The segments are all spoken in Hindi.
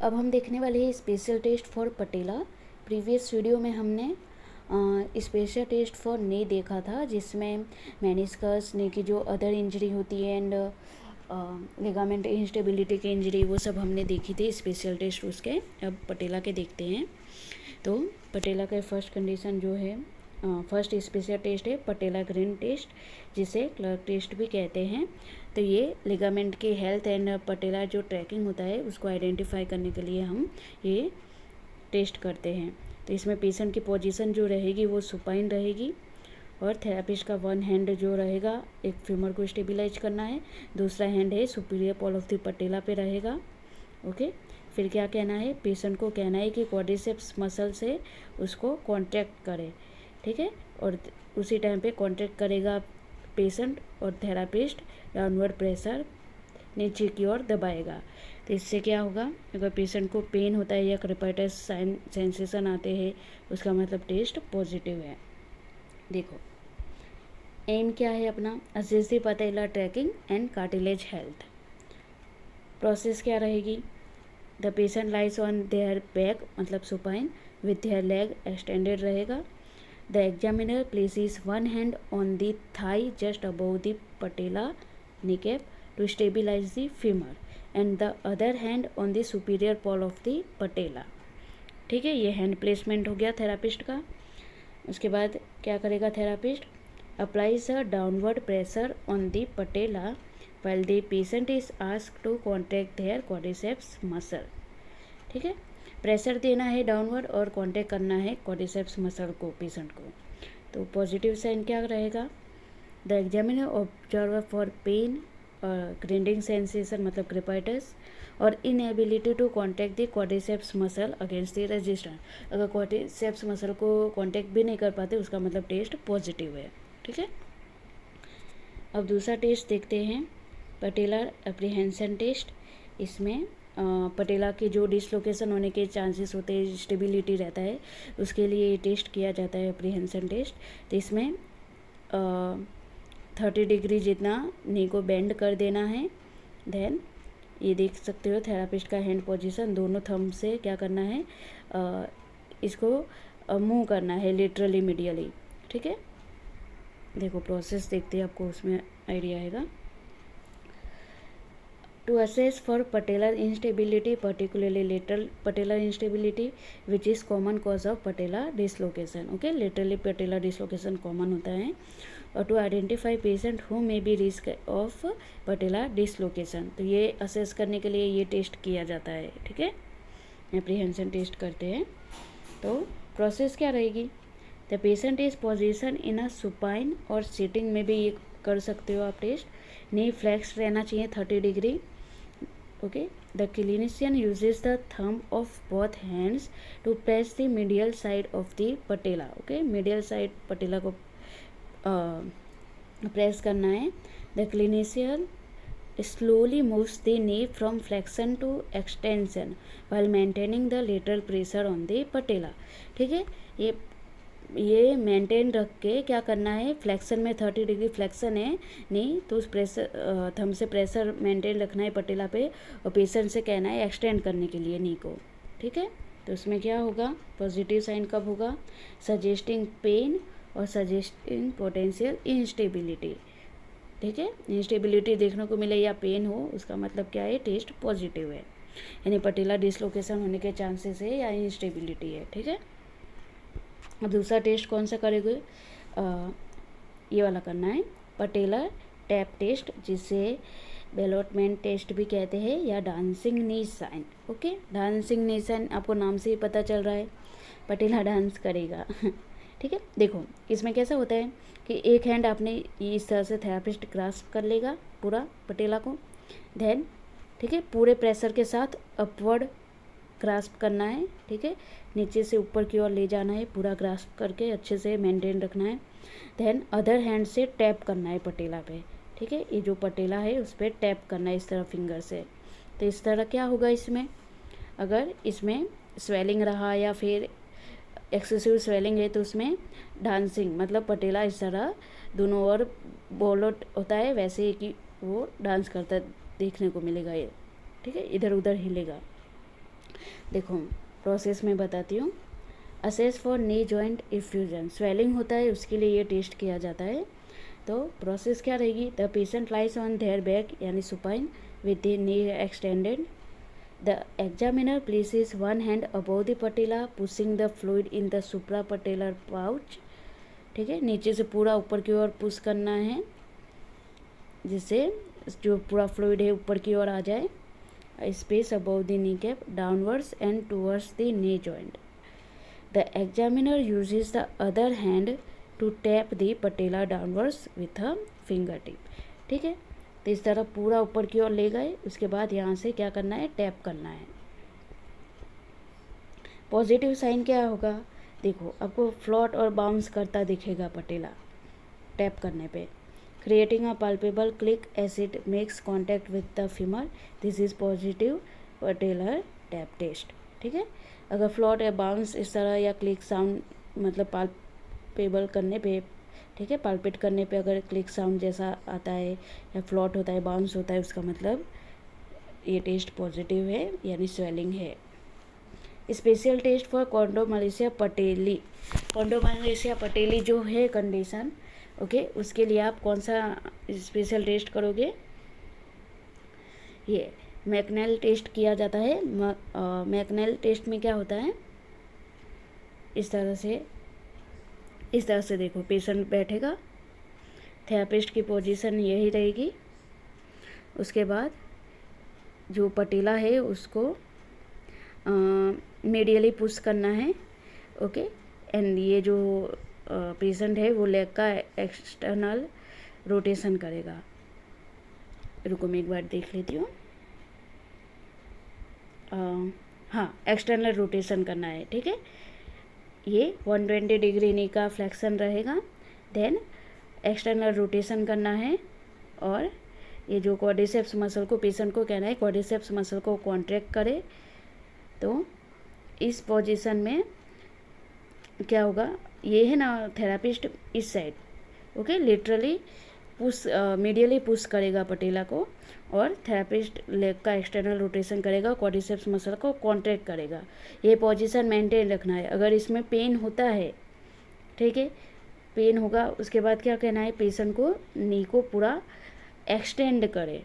अब हम देखने वाले हैं special test for patella. Previous video में हमने स्पेशल टेस्ट फॉर नी देखा था, जिसमें मेनिस्कस, नी की जो अदर इंजरी होती है एंड लिगामेंट इंस्टेबिलिटी की इंजरी, वो सब हमने देखी थी स्पेशल टेस्ट उसके। अब पटेला के देखते हैं। तो पटेला का फर्स्ट कंडीशन जो है, फर्स्ट स्पेशल टेस्ट है पटेला ग्रीन टेस्ट, जिसे क्लर्क टेस्ट भी कहते हैं। तो ये लिगामेंट की हेल्थ एंड पटेला जो ट्रैकिंग होता है उसको आइडेंटिफाई करने के लिए हम ये टेस्ट करते हैं। तो इसमें पेशेंट की पोजीशन जो रहेगी वो सुपाइन रहेगी, और थेरापिस्ट का वन हैंड जो रहेगा, एक फीमर को स्टेबिलाइज करना है, दूसरा हैंड है सुपीरियर पॉल ऑफ द पटेला पे रहेगा। ओके, फिर क्या कहना है, पेशेंट को कहना है कि क्वाड्रिसेप्स मसल से उसको कॉन्ट्रैक्ट करे, ठीक है, और उसी टाइम पे कॉन्ट्रैक्ट करेगा पेशेंट, और थेरापिस्ट डाउनवर्ड प्रेशर नीचे की ओर दबाएगा। तो इससे क्या होगा, अगर पेशेंट को पेन होता है या क्रेपाइटिस सेंसेशन आते हैं, उसका मतलब टेस्ट पॉजिटिव है। देखो एम क्या है अपना, assess the patella tracking and cartilage health. Process क्या रहेगी, the patient lies on their back, मतलब supine, with their leg extended रहेगा। The examiner places one hand on the thigh just above the patella kneecap to stabilize the femur and the other hand on the superior pole of the patella। ठीक है, ये हैंड प्लेसमेंट हो गया थेरापिस्ट का। उसके बाद क्या करेगा therapist, applies a downward pressure on the patella while the patient is asked to contract their quadriceps muscle। ठीक है, प्रेशर देना है डाउनवर्ड और कॉन्टैक्ट करना है क्वाड्रिसेप्स मसल को पेशेंट को। तो पॉजिटिव साइन क्या रहेगा, the examiner observer for pain और ग्राइंडिंग सेंसेशन, मतलब क्रेपाइटिस, और inability to contact the quadriceps muscle against the resistance. अगर क्वाड्रिसेप्स मसल को कॉन्टैक्ट भी नहीं कर पाते, उसका मतलब टेस्ट पॉजिटिव है। ठीक है, अब दूसरा टेस्ट देखते हैं, पटेलर एप्रीहेंशन टेस्ट। इसमें पटेला के जो डिसलोकेशन होने के चांसेस होते हैं, स्टेबिलिटी रहता है, उसके लिए ये टेस्ट किया जाता है एप्रीहेंशन टेस्ट। तो इसमें 30 डिग्री जितना नी को बेंड कर देना है। देन ये देख सकते हो थेरापिस्ट का हैंड पोजीशन, दोनों थंब से क्या करना है, इसको मूव करना है लेटरली मीडियली। ठीक है, देखो प्रोसेस देखते हैं, आपको उसमें आइडिया आएगा। To assess for patellar instability, particularly lateral patellar instability, which is common cause of patellar dislocation। Okay, laterally patellar dislocation common होता है। और to identify patient who may be risk of patellar dislocation, तो ये assess करने के लिए ये टेस्ट किया जाता है। ठीक है, एप्रीहेंशन टेस्ट करते हैं। तो प्रोसेस क्या रहेगी, the patient is position in a supine, और सिटिंग में भी ये कर सकते हो आप टेस्ट। नी फ्लेक्स रहना चाहिए 30 degree. Okay, the clinician uses the thumb of both hands to press the medial side of the patella. Okay, medial side patella को प्रेस करना है। The clinician slowly moves the knee from flexion to extension while maintaining the lateral pressure on the patella। ठीक है, ये मेंटेन रख के क्या करना है, फ्लेक्शन में 30 डिग्री फ्लेक्शन है नहीं, तो उस प्रेशर थंब से प्रेशर मेंटेन रखना है पटेला पे, और पेशेंट से कहना है एक्सटेंड करने के लिए नी को। ठीक है, तो उसमें क्या होगा, पॉजिटिव साइन कब होगा, सजेस्टिंग पेन और सजेस्टिंग पोटेंशियल इंस्टेबिलिटी। ठीक है, इंस्टेबिलिटी देखने को मिले या पेन हो, उसका मतलब क्या है, टेस्ट पॉजिटिव है, यानी पटेला डिसलोकेशन होने के चांसेस है या इंस्टेबिलिटी है। ठीक है, अब दूसरा टेस्ट कौन सा करेंगे, ये वाला करना है, पटेला टैप टेस्ट, जिसे बेलोटमेंट टेस्ट भी कहते हैं, या डांसिंग नी साइन। ओके, डांसिंग नी साइन आपको नाम से ही पता चल रहा है, पटेला डांस करेगा। ठीक है, देखो इसमें कैसा होता है कि एक हैंड आपने इस तरह से थेरापिस्ट ग्रास्प कर लेगा पूरा पटेला को, देन ठीक है पूरे प्रेशर के साथ अपवर्ड ग्रास्प करना है। ठीक है, नीचे से ऊपर की ओर ले जाना है, पूरा ग्रास्प करके अच्छे से मेंटेन रखना है। देन अदर हैंड से टैप करना है पटेला पे। ठीक है, ये जो पटेला है उस पर टैप करना है इस तरह फिंगर से। तो इस तरह क्या होगा, इसमें अगर इसमें स्वेलिंग रहा या फिर एक्सेसिव स्वेलिंग है, तो उसमें डांसिंग, मतलब पटेला इस तरह दोनों ओर बोलोट होता है वैसे कि वो डांस करता देखने को मिलेगा ये। ठीक है, इधर उधर हिलेगा। देखो प्रोसेस में बताती हूँ। Assess for knee joint effusion, swelling होता है उसके लिए ये टेस्ट किया जाता है। तो प्रोसेस क्या रहेगी, the patient lies on their back यानी supine with the knee extended, the examiner places one hand above the patella pushing the fluid in the supra patellar pouch. ठीक है, नीचे से पूरा ऊपर की ओर पुश करना है जिससे जो पूरा फ्लूइड है ऊपर की ओर आ जाए। Space above the knee cap downwards and towards the knee joint. The examiner uses the other hand to tap the patella downwards with a finger tip. ठीक है, तो इस तरह पूरा ऊपर की ओर ले गए, उसके बाद यहाँ से क्या करना है, टैप करना है। पॉजिटिव साइन क्या होगा, देखो आपको फ्लॉट और बाउंस करता दिखेगा पटेला टैप करने पे। Creating a palpable click as it makes contact with the femur, this is positive patellar tap test. ठीक है, अगर फ्लॉट या बाउंस इस तरह या क्लिक साउंड मतलब पाल्पेबल करने पे, ठीक है, पाल्पेट करने पे अगर क्लिक साउंड जैसा आता है या फ्लॉट होता है, बाउंस होता है, उसका मतलब ये टेस्ट पॉजिटिव है यानी स्वेलिंग है। स्पेशल टेस्ट फॉर कॉन्डोमलेशिया पटेली, कॉन्डोमलेशिया पटेली जो है कंडीशन, ओके, उसके लिए आप कौन सा स्पेशल टेस्ट करोगे, ये मैकनेल टेस्ट किया जाता है। मैकनेल टेस्ट में क्या होता है, इस तरह से देखो पेशेंट बैठेगा, थेरापिस्ट की पोजीशन यही रहेगी, उसके बाद जो पटेला है उसको मीडियली पुश करना है, ओके, एंड ये जो पेशेंट है वो लेग का एक्सटर्नल रोटेशन करेगा। रुको मैं एक बार देख लेती हूँ। हाँ, एक्सटर्नल रोटेशन करना है। ठीक है, ये 120 डिग्री नी का फ्लेक्शन रहेगा, देन एक्सटर्नल रोटेशन करना है, और ये जो क्वाड्रिसेप्स मसल को पेशेंट को कहना है क्वाड्रिसेप्स मसल को कॉन्ट्रैक्ट करे। तो इस पोजीशन में क्या होगा, ये है ना थेरापिस्ट इस side, okay, literally push medially push करेगा पटेला को, और थेरापिस्ट लेग का एक्सटर्नल रोटेशन करेगा, क्वाड्रिसेप्स मसल को कॉन्ट्रैक्ट करेगा। ये पोजीशन मेंटेन रखना है। अगर इसमें पेन होता है, ठीक है, पेन होगा, उसके बाद क्या कहना है, पेशेंट को नी को पूरा एक्सटेंड करे।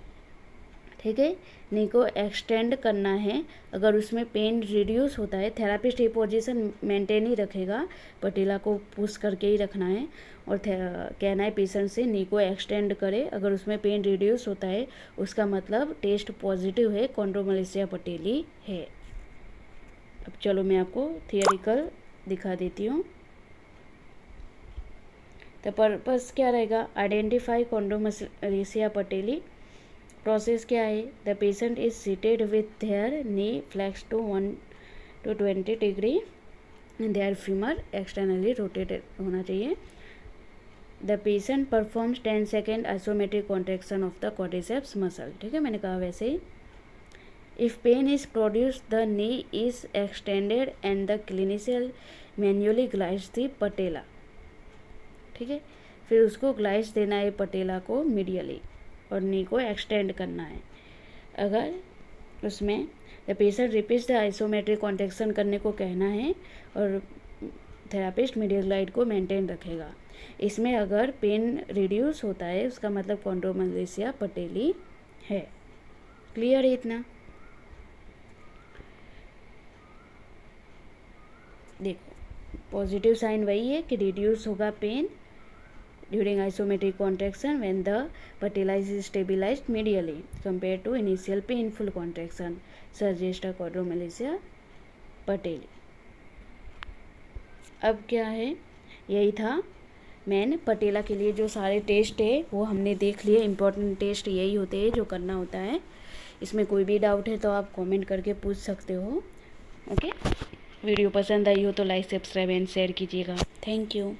ठीक है, नी को एक्सटेंड करना है। अगर उसमें पेन रिड्यूस होता है, थेरापिस्ट ये पोजीशन मेंटेन ही रखेगा, पटेला को पुश करके ही रखना है, और कहना है पेशेंट से नी को एक्सटेंड करे। अगर उसमें पेन रिड्यूस होता है उसका मतलब टेस्ट पॉजिटिव है, कॉन्ड्रोमलेशिया पटेली है। अब चलो मैं आपको थियोरिकल दिखा देती हूँ। तो पर्पस क्या रहेगा, आइडेंटिफाई कॉन्ड्रोमलेशिया पटेली। प्रोसेस क्या है, the patient is seated with their knee flex to 120 degree and their femur externally rotated होना चाहिए। The patient performs 10 second isometric contraction of the quadriceps muscle. ठीक है, मैंने कहा वैसे ही। If pain is produced the knee is extended and the clinician manually glides the patella. ठीक है, फिर उसको ग्लाइड्स देना है पटेला को मीडियली, और नी को एक्सटेंड करना है। अगर उसमें the patient repeats the isometric contraction करने को कहना है, और थेरापिस्ट मीडियल ग्लाइड को मेंटेन रखेगा। इसमें अगर पेन रिड्यूस होता है उसका मतलब कॉन्ड्रोमलेशिया पटेली है। क्लियर है इतना? देखो पॉजिटिव साइन वही है कि रिड्यूस होगा pen during isometric contraction when the patella is stabilized medially compared to initial painful contraction, suggest a quadromalacia pateli। अब क्या है, यही था मेन पटेला के लिए जो सारे टेस्ट है वो हमने देख लिए। इम्पोर्टेंट टेस्ट यही होते हैं जो करना होता है। इसमें कोई भी डाउट है तो आप कमेंट करके पूछ सकते हो। ओके, वीडियो पसंद आई हो तो लाइक सब्सक्राइब एंड शेयर कीजिएगा। Thank you.